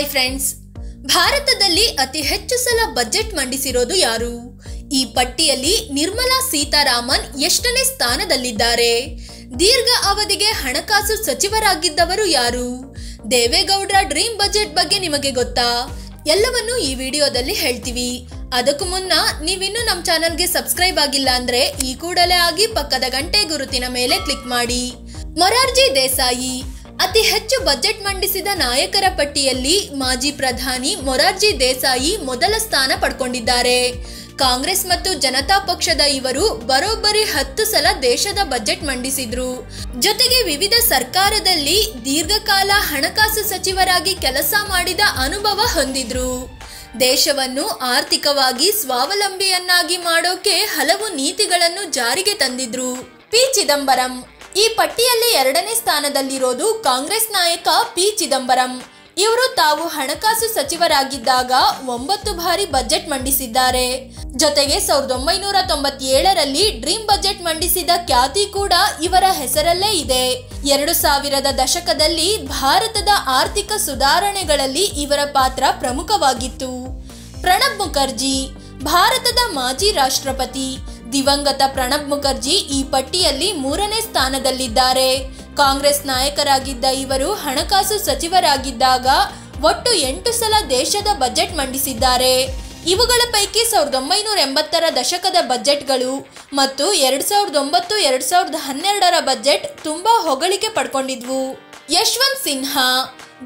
Hi friends, ಭಾರತದಲ್ಲಿ ಅತಿ ಹೆಚ್ಚು ಸಲ ಬಜೆಟ್ ಮಂಡಿಸಿರೋದು ಯಾರು? ಈ ಪಟ್ಟಿಯಲ್ಲಿ ನಿರ್ಮಲಾ ಸೀತಾರಾಮನ್ ಎಷ್ಟನೇ ಸ್ಥಾನದಲ್ಲಿದ್ದಾರೆ? ದೀರ್ಘ ಅವಧಿಗೆ ಹಣಕಾಸು ಸಚಿವರಾಗಿದ್ದವರು ಯಾರು? ದೇವೇಗೌಡರ ಡ್ರೀಮ್ ಬಜೆಟ್ ಬಗ್ಗೆ ನಿಮಗೆ ಗೊತ್ತಾ? ಎಲ್ಲವನ್ನು ಈ ವಿಡಿಯೋದಲ್ಲಿ ಹೇಳ್ತೀವಿ. ಅದಕ್ಕೂ ಮುನ್ನ ನೀವಿನ್ನೂ ನಮ್ಮ ಚಾನಲ್ಗೆ ಸಬ್ಸ್ಕ್ರೈಬ್ ಆಗಿಲ್ಲ ಅಂದ್ರೆ ಈ ಕೂಡಲೇ ಆಗಿ ಪಕ್ಕದ ಗಂಟೆ ಗುರುತಿನ ಮೇಲೆ ಕ್ಲಿಕ್ ಮಾಡಿ. ಮೊರಾರ್ಜಿ ದೇಸಾಯಿ ಅತಿ ಹೆಚ್ಚು ಬಜೆಟ್ ಮಂಡಿಸಿದ ನಾಯಕರ ಪಟ್ಟಿಯಲ್ಲಿ ಮಾಜಿ ಪ್ರಧಾನಿ ಮೊರಾರ್ಜಿ ದೇಸಾಯಿ ಮೊದಲ ಸ್ಥಾನ ಪಡ್ಕೊಂಡಿದ್ದಾರೆ. ಕಾಂಗ್ರೆಸ್ ಮತ್ತು ಜನತಾ ಪಕ್ಷದ ಇವರು ಬರೋಬ್ಬರಿ 10 ಸಲ ದೇಶದ ಬಜೆಟ್ ಮಂಡಿಸಿದ್ರು. ಜೊತೆಗೆ ವಿವಿಧ ಸರ್ಕಾರದಲ್ಲಿ ದೀರ್ಘಕಾಲ ಹಣಕಾಸು ಸಚಿವರಾಗಿ ಕೆಲಸ ಮಾಡಿದ ಅನುಭವ ಹೊಂದಿದ್ರು. ದೇಶವನ್ನು ಆರ್ಥಿಕವಾಗಿ ಸ್ವಾವಲಂಬಿಯನ್ನಾಗಿ ಮಾಡೋಕೆ ಹಲವು ನೀತಿಗಳನ್ನು ಜಾರಿಗೆ ತಂದಿದ್ರು. ಪಿ ಚಿದಂಬರಂ ಈ ಪಟ್ಟಿಯಲ್ಲಿ 2ನೇ ಸ್ಥಾನದಲ್ಲಿರೋದು ಕಾಂಗ್ರೆಸ್ ನಾಯಕ ಪಿ ಚಿದಂಬರಂ. ಇವರು ತಾವು ಹಣಕಾಸು ಸಚಿವರಾಗಿದ್ದಾಗ 9 ಬಾರಿ ಬಜೆಟ್ ಮಂಡಿಸಿದ್ದಾರೆ. ಜೊತೆಗೆ 1997ರಲ್ಲಿ ಡ್ರೀಮ್ ಬಜೆಟ್ ಮಂಡಿಸಿದ ಖ್ಯಾತಿ ಕೂಡ ಇವರ ಹೆಸರಲ್ಲೇ ಇದೆ. 2000ದ ದಶಕದಲ್ಲಿ ಭಾರತದ ಆರ್ಥಿಕ ಸುಧಾರಣೆಗಳಲ್ಲಿ ಇವರ ಪಾತ್ರ ಪ್ರಮುಖವಾಗಿತ್ತು. ಪ್ರಣಬ್ ಮುಖರ್ಜಿ ಭಾರತದ ಮಾಜಿ ರಾಷ್ಟ್ರಪತಿ. ದಿವಂಗತ ಪ್ರಣಬ್ ಮುಖರ್ಜಿ ಈ ಪಟ್ಟಿಯಲ್ಲಿ 3ನೇ ಸ್ಥಾನದಲ್ಲಿದ್ದಾರೆ. ಕಾಂಗ್ರೆಸ್ ನಾಯಕರಾಗಿದ್ದ ಇವರು ಹಣಕಾಸು ಸಚಿವರಾಗಿದ್ದಾಗ ಒಟ್ಟು 8 ಸಲ ದೇಶದ ಬಜೆಟ್ ಮಂಡಿಸಿದ್ದಾರೆ. ಇವುಗಳ ಪೈಕಿ 1980ರ ದಶಕದ ಬಜೆಟ್ಗಳು ಮತ್ತು 2009-2012ರ ಬಜೆಟ್ ತುಂಬಾ ಹೊಗಳಿಕೆ ಪಡ್ಕೊಂಡಿದ್ವು. ಯಶವಂತ್ ಸಿನ್ಹಾ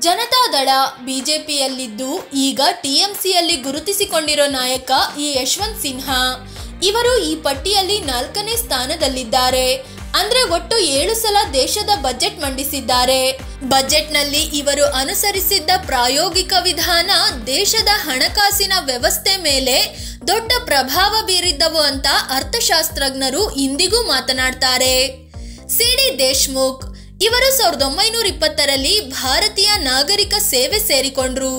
ಜನತಾದಳ ಬಿಜೆಪಿಯಲ್ಲಿದ್ದು ಈಗ ಟಿಎಂಸಿಯಲ್ಲಿ ಗುರುತಿಸಿಕೊಂಡಿರೋ ನಾಯಕ ಈ ಯಶವಂತ್ ಸಿನ್ಹಾ. ಇವರು ಈ ಪಟ್ಟಿಯಲ್ಲಿ 4ನೇ ಸ್ಥಾನದಲ್ಲಿದ್ದಾರೆ. ಅಂದ್ರೆ ಒಟ್ಟು 7 ಸಲ ದೇಶದ ಬಜೆಟ್ ಮಂಡಿಸಿದ್ದಾರೆ. ಬಜೆಟ್ನಲ್ಲಿ ಇವರು ಅನುಸರಿಸಿದ್ದ ಪ್ರಾಯೋಗಿಕ ವಿಧಾನ ದೇಶದ ಹಣಕಾಸಿನ ವ್ಯವಸ್ಥೆ ಮೇಲೆ ದೊಡ್ಡ ಪ್ರಭಾವ ಬೀರಿದ್ದವು ಅಂತ ಅರ್ಥಶಾಸ್ತ್ರಜ್ಞರು ಇಂದಿಗೂ ಮಾತನಾಡ್ತಾರೆ. ಸಿ.ಡಿ. ದೇಶ್ಮುಖ್ ಇವರು 1920ರಲ್ಲಿ ಭಾರತೀಯ ನಾಗರಿಕ ಸೇವೆ ಸೇರಿಕೊಂಡ್ರು.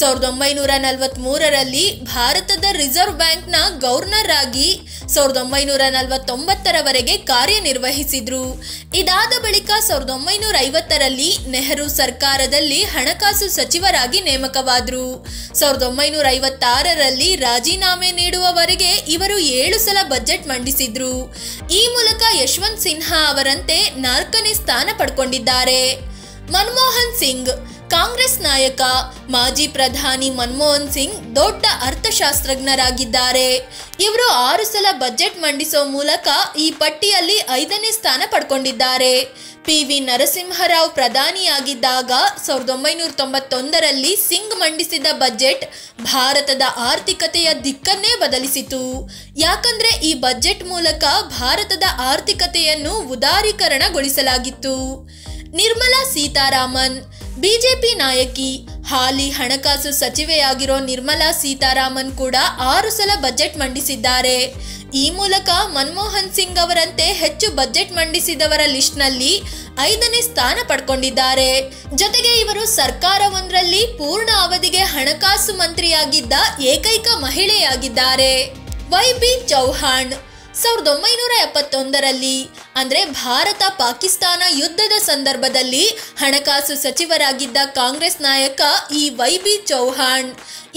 1943ರಲ್ಲಿ ಭಾರತದ ರಿಸರ್ವ್ ಬ್ಯಾಂಕ್ನ ಗವರ್ನರ್ ಆಗಿ 1949ರವರೆಗೆ ಕಾರ್ಯನಿರ್ವಹಿಸಿದ್ರು. ಇದಾದ ಬಳಿಕ 1950ರಲ್ಲಿ ನೆಹರು ಸರ್ಕಾರದಲ್ಲಿ ಹಣಕಾಸು ಸಚಿವರಾಗಿ ನೇಮಕವಾದ್ರು. 1956ರಲ್ಲಿ ರಾಜೀನಾಮೆ ನೀಡುವವರೆಗೆ ಇವರು 7 ಸಲ ಬಜೆಟ್ ಮಂಡಿಸಿದ್ರು. ಈ ಮೂಲಕ ಯಶವಂತ್ ಸಿನ್ಹಾ ಅವರಂತೆ 4ನೇ ಸ್ಥಾನ ಪಡ್ಕೊಂಡಿದ್ದಾರೆ. ಮನಮೋಹನ್ ಸಿಂಗ್ ಕಾಂಗ್ರೆಸ್ ನಾಯಕ. ಮಾಜಿ ಪ್ರಧಾನಿ ಮನಮೋಹನ್ ಸಿಂಗ್ ದೊಡ್ಡ ಅರ್ಥಶಾಸ್ತ್ರಜ್ಞರಾಗಿದ್ದಾರೆ. ಇವರು 6 ಸಲ ಬಜೆಟ್ ಮಂಡಿಸೋ ಮೂಲಕ ಈ ಪಟ್ಟಿಯಲ್ಲಿ 5ನೇ ಸ್ಥಾನ ಪಡ್ಕೊಂಡಿದ್ದಾರೆ. ಪಿ.ವಿ. ನರಸಿಂಹರಾವ್ ಪ್ರಧಾನಿಯಾಗಿದ್ದಾಗ 1991ರಲ್ಲಿ ಸಿಂಗ್ ಮಂಡಿಸಿದ ಬಜೆಟ್ ಭಾರತದ ಆರ್ಥಿಕತೆಯ ದಿಕ್ಕನ್ನೇ ಬದಲಿಸಿತು. ಯಾಕಂದ್ರೆ ಈ ಬಜೆಟ್ ಮೂಲಕ ಭಾರತದ ಆರ್ಥಿಕತೆಯನ್ನು ಉದಾರೀಕರಣಗೊಳಿಸಲಾಗಿತ್ತು. ನಿರ್ಮಲಾ ಸೀತಾರಾಮನ್ ಬಿಜೆಪಿ ನಾಯಕಿ. ಹಾಲಿ ಹಣಕಾಸು ಸಚಿವೆಯಾಗಿರೋ ನಿರ್ಮಲಾ ಸೀತಾರಾಮನ್ ಕೂಡ 6 ಸಲ ಬಜೆಟ್ ಮಂಡಿಸಿದ್ದಾರೆ. ಈ ಮೂಲಕ ಮನಮೋಹನ್ ಸಿಂಗ್ ಅವರಂತೆ ಹೆಚ್ಚು ಬಜೆಟ್ ಮಂಡಿಸಿದವರ ಲಿಸ್ಟ್ನಲ್ಲಿ 5ನೇ ಸ್ಥಾನ ಪಡ್ಕೊಂಡಿದ್ದಾರೆ. ಜೊತೆಗೆ ಇವರು ಸರ್ಕಾರವೊಂದರಲ್ಲಿ ಪೂರ್ಣ ಅವಧಿಗೆ ಹಣಕಾಸು ಮಂತ್ರಿಯಾಗಿದ್ದ ಏಕೈಕ ಮಹಿಳೆಯಾಗಿದ್ದಾರೆ. ವೈ.ಬಿ. ಚೌಹಾಣ್ 1971ರಲ್ಲಿ ಅಂದ್ರೆ ಭಾರತ ಪಾಕಿಸ್ತಾನ ಯುದ್ಧದ ಸಂದರ್ಭದಲ್ಲಿ ಹಣಕಾಸು ಸಚಿವರಾಗಿದ್ದ ಕಾಂಗ್ರೆಸ್ ನಾಯಕ ಈ ವೈ.ಬಿ. ಚೌಹಾಣ್.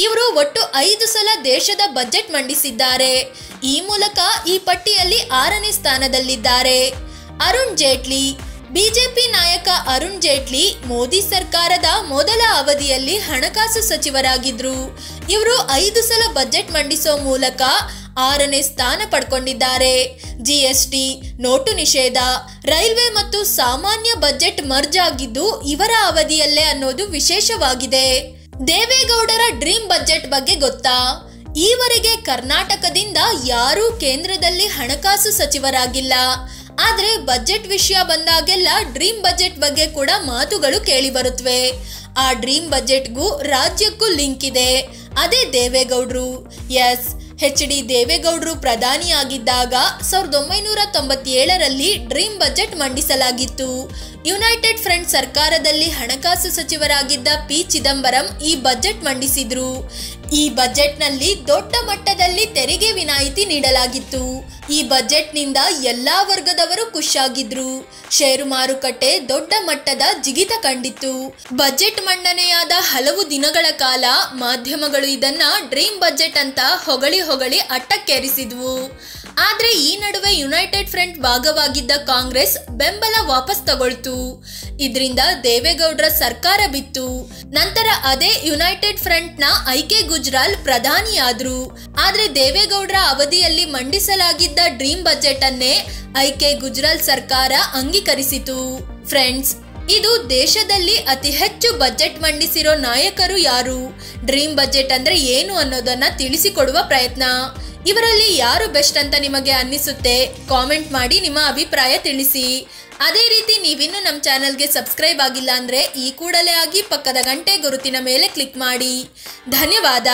ಇವರು ಒಟ್ಟು 5 ಸಲ ದೇಶದ ಬಜೆಟ್ ಮಂಡಿಸಿದ್ದಾರೆ. ಈ ಮೂಲಕ ಈ ಪಟ್ಟಿಯಲ್ಲಿ 6ನೇ ಸ್ಥಾನದಲ್ಲಿದ್ದಾರೆ. ಅರುಣ್ ಜೇಟ್ಲಿ ಬಿಜೆಪಿ ನಾಯಕ ಅರುಣ್ ಜೇಟ್ಲಿ ಮೋದಿ ಸರ್ಕಾರದ ಮೊದಲ ಅವಧಿಯಲ್ಲಿ ಹಣಕಾಸು ಸಚಿವರಾಗಿದ್ರು. ಇವರು 5 ಸಲ ಬಜೆಟ್ ಮಂಡಿಸೋ ಮೂಲಕ 6ನೇ ಸ್ಥಾನ ಪಡ್ಕೊಂಡಿದ್ದಾರೆ. ಜಿಎಸ್ಟಿ, ನೋಟು ನಿಷೇಧ, ರೈಲ್ವೆ ಮತ್ತು ಸಾಮಾನ್ಯ ಬಜೆಟ್ ಮರ್ಜ್ ಆಗಿದ್ದು ಇವರ ಅವಧಿಯಲ್ಲೇ ಅನ್ನೋದು ವಿಶೇಷವಾಗಿದೆ. ದೇವೇಗೌಡರ ಡ್ರೀಮ್ ಬಜೆಟ್ ಬಗ್ಗೆ ಗೊತ್ತಾ? ಈವರೆಗೆ ಕರ್ನಾಟಕದಿಂದ ಯಾರೂ ಕೇಂದ್ರದಲ್ಲಿ ಹಣಕಾಸು ಸಚಿವರಾಗಿಲ್ಲ. ಆದ್ರೆ ಬಜೆಟ್ ವಿಷಯ ಬಂದಾಗೆಲ್ಲ ಡ್ರೀಮ್ ಬಜೆಟ್ ಬಗ್ಗೆ ಕೂಡ ಮಾತುಗಳು ಕೇಳಿ ಬರುತ್ತವೆ. ಆ ಡ್ರೀಮ್ ಬಜೆಟ್ಗೂ ರಾಜ್ಯಕ್ಕೂ ಲಿಂಕ್ ಇದೆ. ಅದೇ ದೇವೇಗೌಡರು. Yes, H. ದೇವೇಗೌಡರು ಪ್ರಧಾನಿಯಾಗಿದ್ದಾಗ 1997ರಲ್ಲಿ ಡ್ರೀಮ್ ಬಜೆಟ್ ಮಂಡಿಸಲಾಗಿತ್ತು. ಯುನೈಟೆಡ್ ಫ್ರಂಟ್ ಸರ್ಕಾರದಲ್ಲಿ ಹಣಕಾಸು ಸಚಿವರಾಗಿದ್ದ ಪಿ ಚಿದಂಬರಂ ಈ ಬಜೆಟ್ ಮಂಡಿಸಿದ್ರು. ಈ ಬಜೆಟ್ನಲ್ಲಿ ದೊಡ್ಡ ಮಟ್ಟದಲ್ಲಿ ತೆರಿಗೆ ವಿನಾಯಿತಿ ನೀಡಲಾಗಿತ್ತು. ಈ ಬಜೆಟ್ನಿಂದ ಎಲ್ಲಾ ವರ್ಗದವರು ಖುಷಿಯಾಗಿದ್ರು. ಷೇರು ಮಾರುಕಟ್ಟೆ ದೊಡ್ಡ ಮಟ್ಟದ ಜಿಗಿತ ಕಂಡಿತ್ತು. ಬಜೆಟ್ ಮಂಡನೆಯಾದ ಹಲವು ದಿನಗಳ ಕಾಲ ಮಾಧ್ಯಮಗಳು ಇದನ್ನ ಡ್ರೀಮ್ ಬಜೆಟ್ ಅಂತ ಹೊಗಳಿ ಅಟ್ಟಕ್ಕೇರಿಸಿದ್ವು. ಆದ್ರೆ ಈ ನಡುವೆ ಯುನೈಟೆಡ್ ಫ್ರಂಟ್ ಭಾಗವಾಗಿದ್ದ ಕಾಂಗ್ರೆಸ್ ಬೆಂಬಲ ವಾಪಸ್ ತಗೊಳ್ತು. ಇದರಿಂದ ದೇವೇಗೌಡರ ಸರ್ಕಾರ ಬಿತ್ತು. ನಂತರ ಅದೇ ಯುನೈಟೆಡ್ ಫ್ರಂಟ್ ನ ಐಕೆ ಗುಜ್ರಾಲ್ ಪ್ರಧಾನಿಯಾದ್ರು. ಆದ್ರೆ ದೇವೇಗೌಡರ ಅವಧಿಯಲ್ಲಿ ಮಂಡಿಸಲಾಗಿದ್ದ ಡ್ರೀಮ್ ಬಜೆಟ್ ಅನ್ನೇ ಐಕೆ ಗುಜ್ರಾಲ್ ಸರ್ಕಾರ ಅಂಗೀಕರಿಸಿತು. ಫ್ರೆಂಡ್ಸ್, ಇದು ದೇಶದಲ್ಲಿ ಅತಿ ಹೆಚ್ಚು ಬಜೆಟ್ ಮಂಡಿಸಿರೋ ನಾಯಕರು ಯಾರು, ಡ್ರೀಮ್ ಬಜೆಟ್ ಅಂದ್ರೆ ಏನು ಅನ್ನೋದನ್ನ ತಿಳಿಸಿಕೊಡುವ ಪ್ರಯತ್ನ. ಇವರಲ್ಲಿ ಯಾರು ಬೆಸ್ಟ್ ಅಂತ ನಿಮಗೆ ಅನ್ನಿಸುತ್ತೆ? ಕಾಮೆಂಟ್ ಮಾಡಿ ನಿಮ್ಮ ಅಭಿಪ್ರಾಯ ತಿಳಿಸಿ. ಅದೇ ರೀತಿ ನೀವಿನ್ನು ನಮ್ಮ ಚಾನೆಲ್ಗೆ ಸಬ್ಸ್ಕ್ರೈಬ್ ಆಗಿಲ್ಲ ಅಂದ್ರೆ ಈ ಕೂಡಲೇ ಆಗಿ ಪಕ್ಕದ ಗಂಟೆ ಗುರುತಿನ ಮೇಲೆ ಕ್ಲಿಕ್ ಮಾಡಿ. ಧನ್ಯವಾದ.